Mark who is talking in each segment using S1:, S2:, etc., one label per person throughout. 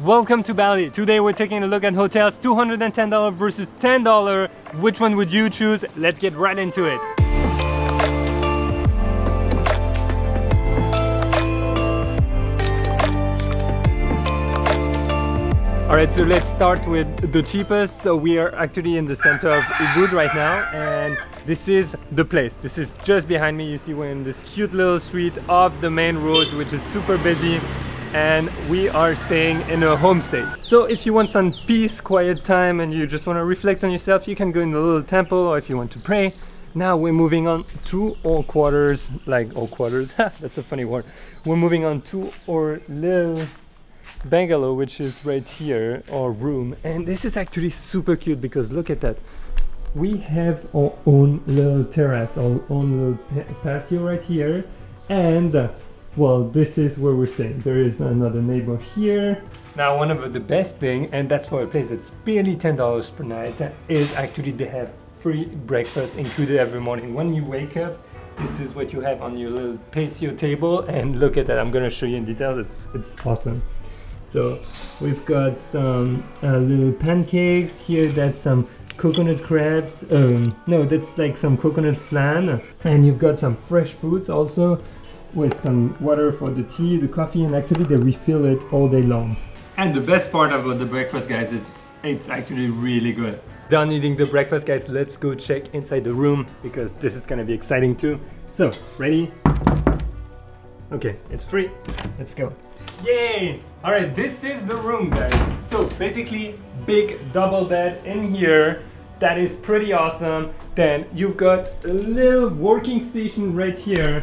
S1: welcome to Bali. Today we're taking a look at hotels, $210 versus $10. Which one would you choose? Let's get right into it. Alright, so let's start with the cheapest. So we are actually in the center of Ubud right now, and this is the place. This is just behind me. You see we're in this cute little street off the main road, which is super busy, and we are staying in a homestay. So if you want some peace, quiet time, and you just want to reflect on yourself, you can go in the little temple, or if you want to pray. Now we're moving on to our quarters, like our quarters, that's a funny word. We're moving on to our little bungalow, which is right here, our room, and this is actually super cute because look at that. We have our own little terrace, our own little patio right here, and well, this is where we're staying. There is another neighbor here. Now, one of the best thing, and that's for a place that's barely $10 per night, is actually they have free breakfast included every morning. When you wake up, this is what you have on your little patio table, and look at that. I'm gonna show you in detail. It's awesome. So we've got some little pancakes here. That's some coconut crabs. No, that's like some coconut flan. And you've got some fresh fruits also, with some water for the tea, the coffee, and actually they refill it all day long. And the best part about the breakfast, guys, it's actually really good. Done eating the breakfast, guys, let's go check inside the room because this is gonna be exciting too. So, ready? Okay, it's free. Let's go. Yay! Alright, this is the room, guys. So basically, big double bed in here. That is pretty awesome. Then you've got a little working station right here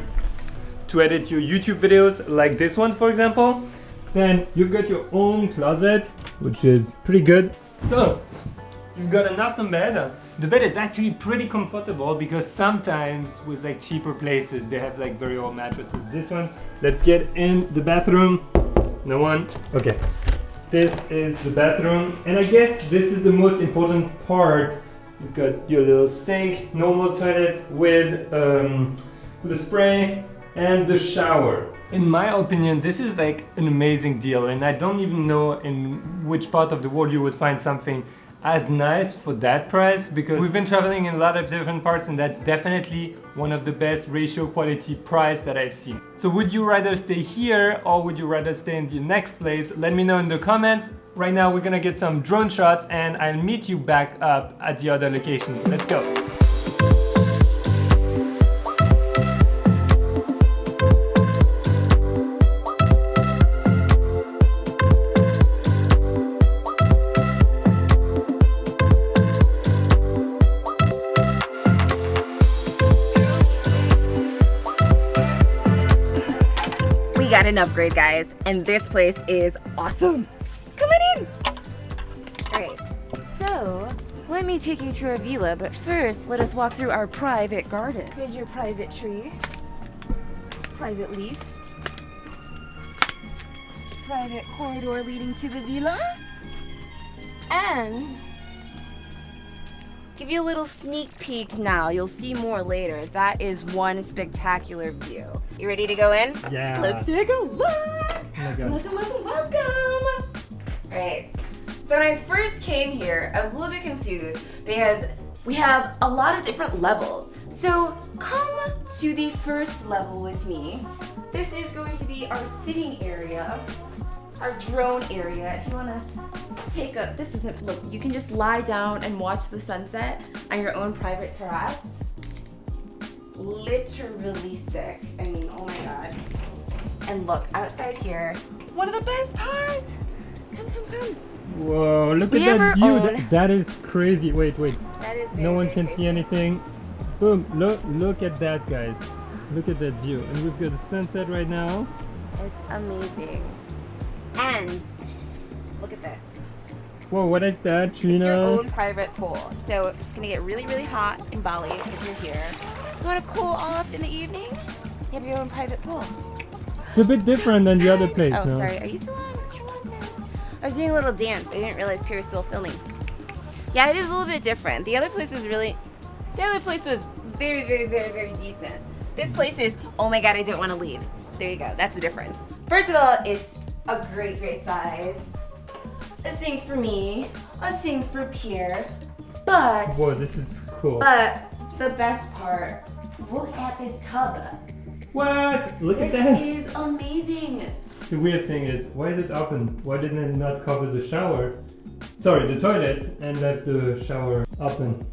S1: to edit your YouTube videos, like this one, for example. Then you've got your own closet, which is pretty good. So you've got an awesome bed. The bed is actually pretty comfortable because sometimes with like cheaper places, they have like very old mattresses. This one, let's get in the bathroom. No one? Okay. This is the bathroom, and I guess this is the most important part. You've got your little sink, normal toilets with a spray, and the shower. In my opinion, this is like an amazing deal, and I don't even know in which part of the world you would find something as nice for that price, because we've been traveling in a lot of different parts, and that's definitely one of the best ratio quality price that I've seen. So would you rather stay here or would you rather stay in the next place? Let me know in the comments. Right now we're gonna get some drone shots and I'll meet you back up at the other location. Let's go.
S2: We got an upgrade, guys, and this place is awesome. Come on in. All right, so let me take you to our villa, but first let us walk through our private garden. Here's your private tree, private leaf, private corridor leading to the villa, and give you a little sneak peek now. You'll see more later. That is one spectacular view. You ready to go in?
S1: Yeah.
S2: Let's take a look.
S1: Oh my God.
S2: Welcome. Right. So when I first came here, I was a little bit confused because we have a lot of different levels. So come to the first level with me. This is going to be our sitting area, our drone area. If you want to take a, this isn't, look, you can just lie down and watch the sunset on your own private terrace. Literally sick. I mean, oh my God. And look, outside here, one of the best parts. Come.
S1: Whoa, look
S2: We
S1: at
S2: have our
S1: that view.
S2: own.
S1: That is crazy. Wait.
S2: That is
S1: No one can
S2: very
S1: see anything. Boom, look at that, guys. Look at that view. And we've got the sunset right now.
S2: It's amazing. And look at this.
S1: Whoa, what is that,
S2: It's your
S1: Trina?
S2: own private pool. So it's gonna get really, really hot in Bali if you're here. You wanna cool off in the evening? You have your own private pool.
S1: It's a bit different than the other place,
S2: Oh,
S1: no?
S2: sorry. Are you still on? Come on, Sarah. I was doing a little dance. I didn't realize Pierre was still filming. Yeah, it is a little bit different. The other place was very, very decent. This place is, oh my God, I don't want to leave. There you go. That's the difference. First of all, it's a great size. a sink for me, a sink for Pierre, but
S1: Whoa, this is cool.
S2: But the best part, look at this tub.
S1: What? Look at
S2: This
S1: that.
S2: is amazing.
S1: The weird thing is, why is it open? Why didn't it not cover the shower? Sorry, the toilet, and let the shower open.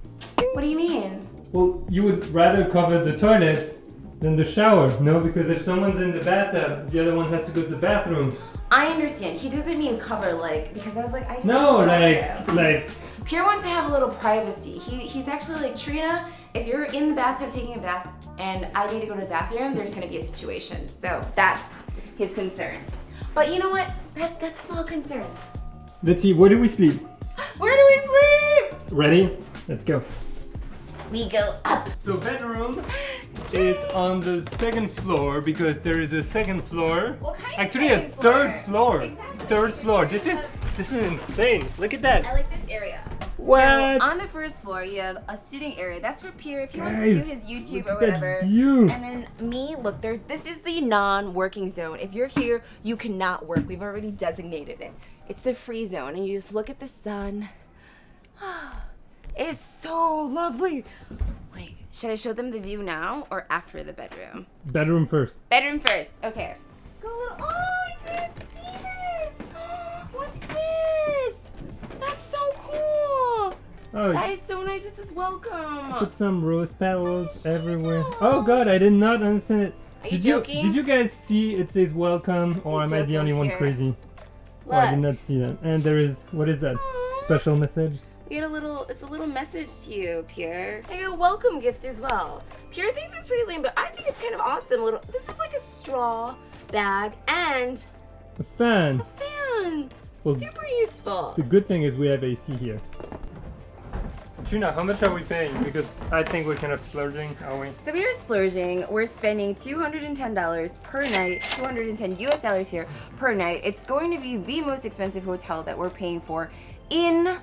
S2: What do you mean?
S1: Well, you would rather cover the toilet than the shower, no? Because if someone's in the bathtub, the other one has to go to the bathroom.
S2: I understand. He doesn't mean cover like, because I was like, I just
S1: No,
S2: love
S1: like.
S2: Pierre wants to have a little privacy. He's actually like, Trina, if you're in the bathtub taking a bath and I need to go to the bathroom, there's gonna be a situation. So that's his concern. But you know what? That's small concern.
S1: Let's see, where do we sleep?
S2: Where do we sleep?
S1: Ready? Let's go.
S2: We go up.
S1: So bedroom is on the second floor because there is a second floor.
S2: What kind of
S1: Actually,
S2: second
S1: a third
S2: floor?
S1: floor.
S2: Exactly.
S1: Third floor. This is insane. Look at that.
S2: I like this area.
S1: What?
S2: So on the first floor, you have a sitting area. That's for Pierre if he wants to do his YouTube
S1: look
S2: or
S1: at that
S2: whatever.
S1: view.
S2: And then me, look, this is the non-working zone. If you're here, you cannot work. We've already designated it. It's the free zone, and you just look at the sun. It's so lovely. Wait, should I show them the view now or after the bedroom?
S1: Bedroom first.
S2: Bedroom first. Okay. Go. Oh, I didn't see this. What's this? That's so cool.
S1: Oh,
S2: That is so nice. This is welcome.
S1: put some rose petals
S2: so
S1: everywhere.
S2: cute.
S1: Oh god, I did not understand it.
S2: Are you
S1: Did
S2: joking?
S1: Did you guys see it says welcome, or
S2: Are you
S1: am I the only
S2: joking
S1: one
S2: here?
S1: crazy? Oh, I did
S2: Look.
S1: not see that. And there is, what is that?
S2: Aw.
S1: Special message?
S2: You get it's a little message to you, Pierre. Like a welcome gift as well. Pierre thinks it's pretty lame, but I think it's kind of awesome. This is like a straw bag and
S1: A fan.
S2: a fan.
S1: Well,
S2: Super useful.
S1: the good thing is we have AC here. Tuna, how much are we paying? Because I think we're kind of splurging, are we?
S2: So we are splurging. We're spending $210 per night, 210 US dollars here per night. It's going to be the most expensive hotel that we're paying for in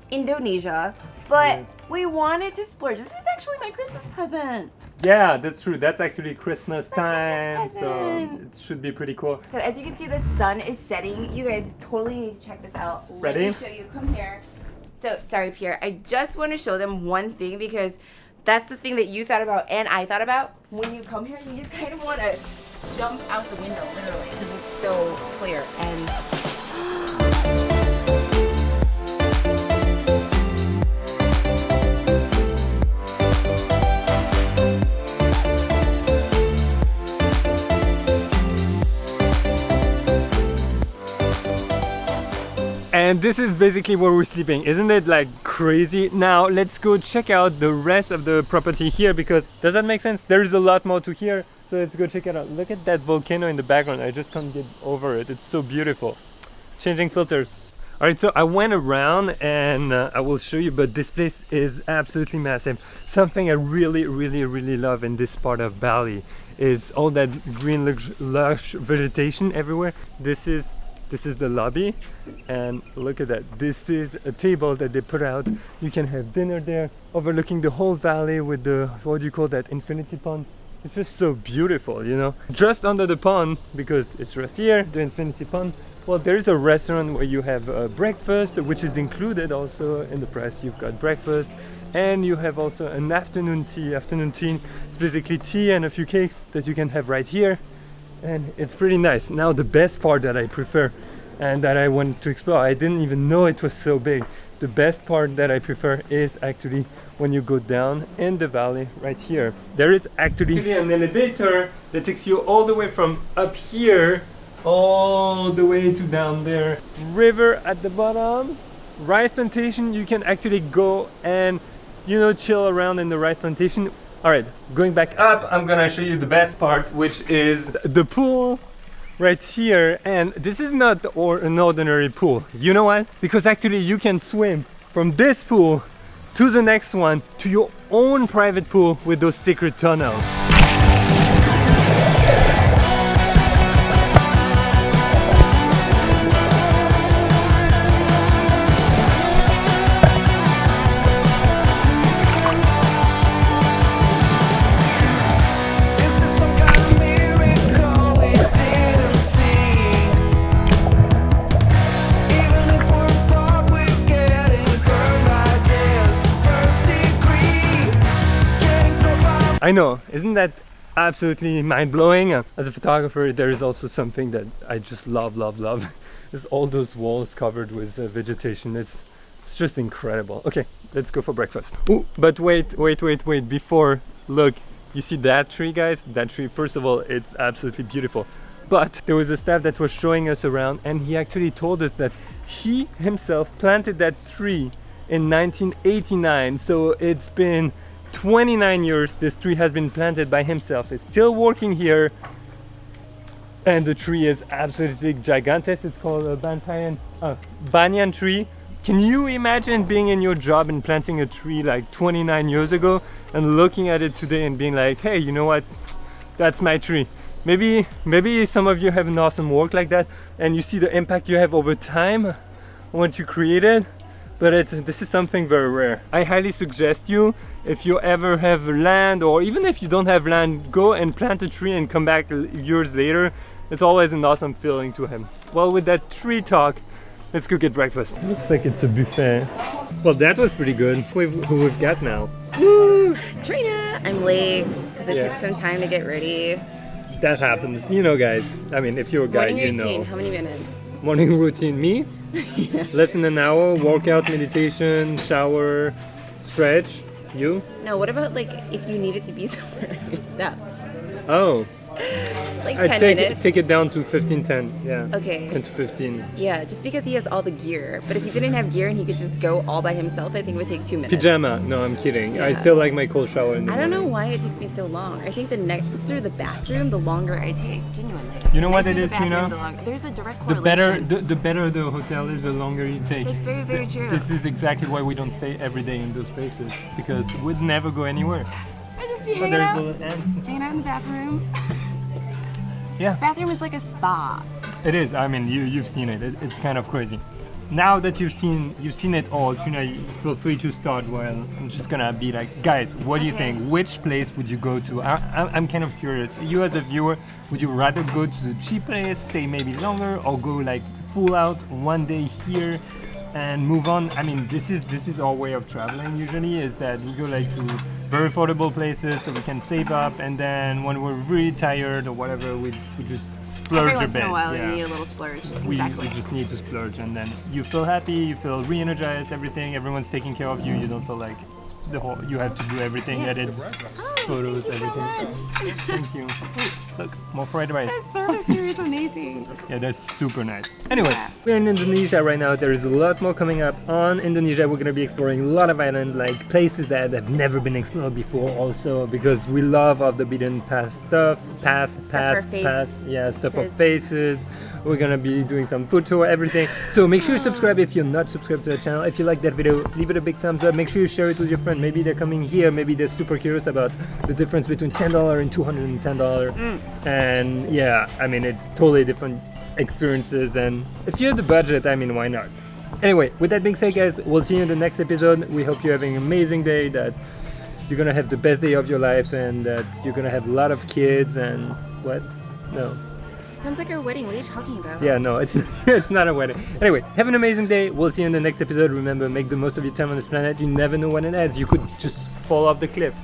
S2: Indonesia, but we wanted to splurge. This is actually my Christmas present.
S1: Yeah, that's true. That's actually Christmas
S2: My
S1: time,
S2: Christmas
S1: so
S2: present.
S1: it should be pretty cool.
S2: So as you can see, the sun is setting. You guys totally need to check this out.
S1: Ready?
S2: Let me show you. Come here. So, sorry, Pierre. I just want to show them one thing because that's the thing that you thought about and I thought about. When you come here, you just kind of want to jump out the window, literally, because it's so clear. And
S1: And this is basically where we're sleeping. Isn't it like crazy? Now let's go check out the rest of the property here, because does that make sense? There is a lot more to here, so let's go check it out. Look at that volcano in the background. I just can't get over it. It's so beautiful. Changing filters. All right, so I went around and I will show you, but this place is absolutely massive. Something I really love in this part of Bali is all that green lush vegetation everywhere. This is the lobby, and look at that. This is a table that they put out. You can have dinner there, overlooking the whole valley with the, what do you call that, infinity pond. It's just so beautiful, you know. Just under the pond, because it's right here, the infinity pond, well, there is a restaurant where you have breakfast, which is included also in the price. You've got breakfast, and you have also an afternoon tea. Afternoon tea is basically tea and a few cakes that you can have right here. And it's pretty nice. Now the best part that I prefer and that I want to explore, I didn't even know it was so big. The best part that I prefer is actually when you go down in the valley right here. There is actually an elevator that takes you all the way from up here all the way to down there. River at the bottom, rice plantation. You can actually go and, you know, chill around in the rice plantation. All right, going back up, I'm gonna show you the best part, which is the pool right here. And this is not an ordinary pool. You know why? Because actually you can swim from this pool to the next one to your own private pool with those secret tunnels. I know, isn't that absolutely mind-blowing? As a photographer, there is also something that I just love. Is all those walls covered with vegetation. It's just incredible. Okay, let's go for breakfast. Ooh, but wait, before, look, you see that tree, guys? That tree, first of all, it's absolutely beautiful. But there was a staff that was showing us around, and he actually told us that he himself planted that tree in 1989. So it's been 29 years this tree has been planted by himself. It's still working here, and the tree is absolutely gigantic. It's called a banyan tree. Can you imagine being in your job and planting a tree like 29 years ago and looking at it today and being like, hey, you know what, that's my tree? Maybe some of you have an awesome work like that and you see the impact you have over time once you create it, but this is something very rare. I highly suggest you, if you ever have land, or even if you don't have land, go and plant a tree and come back years later. It's always an awesome feeling to have. Well, with that tree talk, let's go get breakfast. Looks like it's a buffet. Well, that was pretty good. Who we've got now?
S2: Woo! Trina! I'm late because it took some time to get ready.
S1: That happens. You know, guys. I mean, if you're a guy, you know.
S2: How many minutes?
S1: Morning routine. Me?
S2: Yeah.
S1: Less than an hour. Workout, meditation, shower, stretch. You?
S2: No, what about like if you needed to be somewhere? Stop.
S1: Oh.
S2: Like 10 minutes?
S1: Take it down to 15-10, yeah.
S2: Okay.
S1: 10 to 15.
S2: Yeah, just because he has all the gear. But if he didn't have gear and he could just go all by himself, I think it would take 2 minutes.
S1: Pajama. No, I'm kidding.
S2: Yeah.
S1: I still like my cold shower in the
S2: I don't know
S1: morning.
S2: why it takes me so long. I think the next through the bathroom, the longer I take. Genuinely.
S1: You know what
S2: Next
S1: it
S2: to
S1: is,
S2: the
S1: you know?
S2: bathroom, there's a direct
S1: The
S2: correlation.
S1: better the hotel is, the longer you take.
S2: That's very, very true.
S1: This is exactly why we don't stay every day in those places, because we'd never go anywhere.
S2: I just be
S1: But
S2: hanging out.
S1: there's the end.
S2: Hanging out in the bathroom.
S1: Yeah,
S2: Bathroom is like a spa.
S1: it is. I mean, you've seen it. It's kind of crazy. Now that you've seen it all, Trina, feel free to start. Well, I'm just gonna be like, guys, what do you think? Which place would you go to? I'm kind of curious. You as a viewer, would you rather go to the cheap place, stay maybe longer, or go like full out one day here and move on? I mean, this is our way of traveling usually, is that we go like to very affordable places so we can save up, and then when we're really tired or whatever, we just splurge
S2: Every
S1: a
S2: once
S1: bit.
S2: in a while,
S1: yeah.
S2: you need a little splurge.
S1: We
S2: Exactly.
S1: just need to splurge, and then you feel happy, you feel re-energized, everyone's taking care of you, you don't feel like you have to do everything, edit photos, everything. Thank you. Look, more fried rice.
S2: That service here is amazing.
S1: Yeah, that's super nice. Anyway,
S2: Yeah.
S1: we're in Indonesia right now. There is a lot more coming up on Indonesia. We're gonna be exploring a lot of islands, like places that have never been explored before, also because we love off the beaten path stuff. Path. Yeah, stuff of faces. We're gonna be doing some food tour, everything. So make sure you subscribe if you're not subscribed to the channel. If you like that video, leave it a big thumbs up. Make sure you share it with your friend. Maybe they're coming here. Maybe they're super curious about the difference between $10 and $210. And yeah, I mean, it's totally different experiences. And if you have the budget, I mean, why not? Anyway, with that being said, guys, we'll see you in the next episode. We hope you're having an amazing day, that you're gonna have the best day of your life, and that you're gonna have a lot of kids and what? No.
S2: Sounds like our wedding. What are you talking about?
S1: Yeah, no, it's not a wedding. Anyway, have an amazing day. We'll see you in the next episode. Remember, make the most of your time on this planet. You never know when it ends. You could just fall off the cliff.